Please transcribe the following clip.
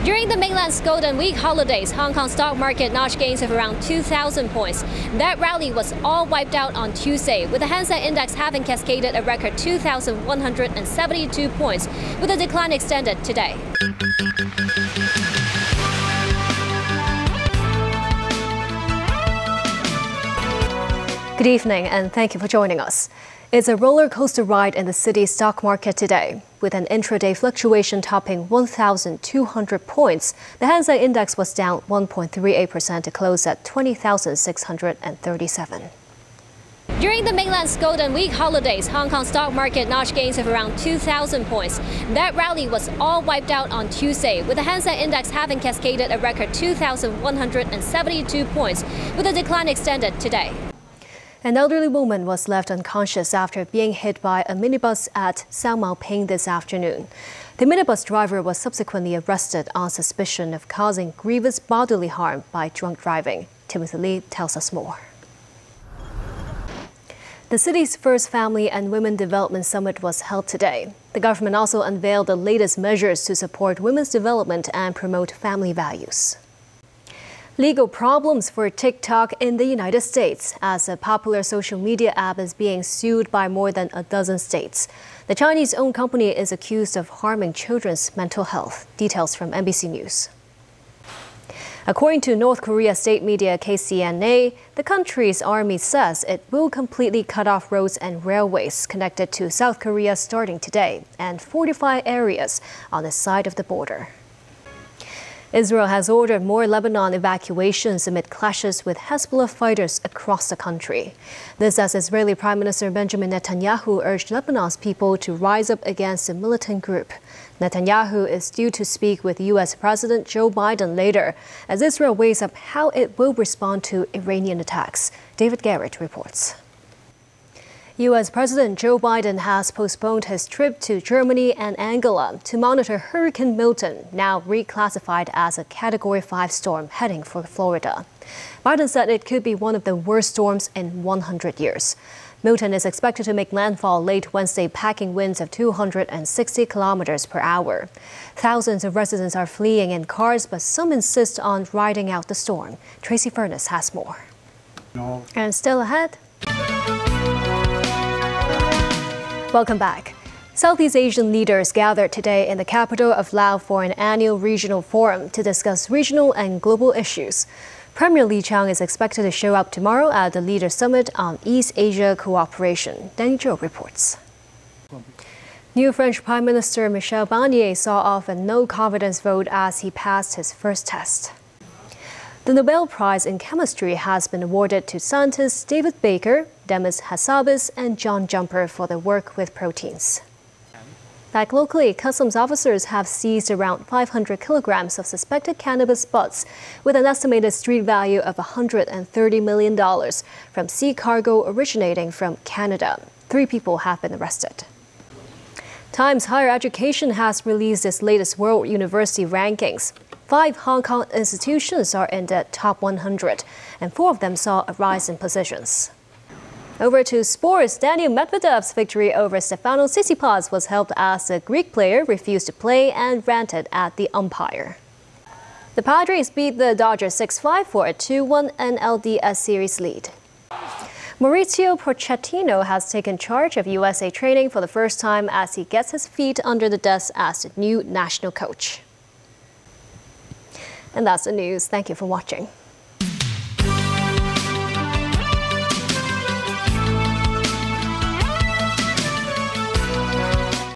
During the mainland's Golden Week holidays, Hong Kong stock market notched gains of around 2,000 points. That rally was all wiped out on Tuesday, with the Hang Seng Index having cascaded a record 2,172 points, with the decline extended today. Good evening, and thank you for joining us. It's a roller coaster ride in the city's stock market today. With an intraday fluctuation topping 1,200 points, the Hang Seng Index was down 1.38% to close at 20,637. During the mainland's Golden Week holidays, Hong Kong stock market notched gains of around 2,000 points. That rally was all wiped out on Tuesday, with the Hang Seng Index having cascaded a record 2,172 points, with the decline extended today. An elderly woman was left unconscious after being hit by a minibus at Sao Mau Ping this afternoon. The minibus driver was subsequently arrested on suspicion of causing grievous bodily harm by drunk driving. Timothy Lee tells us more. The city's first Family and Women Development Summit was held today. The government also unveiled the latest measures to support women's development and promote family values. Legal problems for TikTok in the United States, as a popular social media app is being sued by more than a dozen states. The Chinese-owned company is accused of harming children's mental health. Details from NBC News. According to North Korea state media KCNA, the country's army says it will completely cut off roads and railways connected to South Korea starting today and fortify areas on the side of the border. Israel has ordered more Lebanon evacuations amid clashes with Hezbollah fighters across the country. This as Israeli Prime Minister Benjamin Netanyahu urged Lebanon's people to rise up against the militant group. Netanyahu is due to speak with U.S. President Joe Biden later, as Israel weighs up how it will respond to Iranian attacks. David Garrett reports. U.S. President Joe Biden has postponed his trip to Germany and Angola to monitor Hurricane Milton, now reclassified as a Category 5 storm heading for Florida. Biden said it could be one of the worst storms in 100 years. Milton is expected to make landfall late Wednesday, packing winds of 260 kilometers per hour. Thousands of residents are fleeing in cars, but some insist on riding out the storm. Tracy Furness has more. And still ahead. Welcome back. Southeast Asian leaders gathered today in the capital of Laos for an annual regional forum to discuss regional and global issues. Premier Li Qiang is expected to show up tomorrow at the Leaders' Summit on East Asia Cooperation. Danni Zhou reports. New French Prime Minister Michel Barnier saw off a no-confidence vote as he passed his first test. The Nobel Prize in Chemistry has been awarded to scientists David Baker, Demis Hassabis, and John Jumper for their work with proteins. Back locally, customs officers have seized around 500 kilograms of suspected cannabis buds with an estimated street value of $130 million from sea cargo originating from Canada. 3 people have been arrested. Times Higher Education has released its latest World University rankings. 5 Hong Kong institutions are in the top 100, and 4 of them saw a rise in positions. Over to sports, Daniil Medvedev's victory over Stefanos Tsitsipas was helped as the Greek player refused to play and ranted at the umpire. The Padres beat the Dodgers 6-5 for a 2-1 NLDS Series lead. Mauricio Pochettino has taken charge of USA training for the first time as he gets his feet under the desk as the new national coach. And that's the news. Thank you for watching.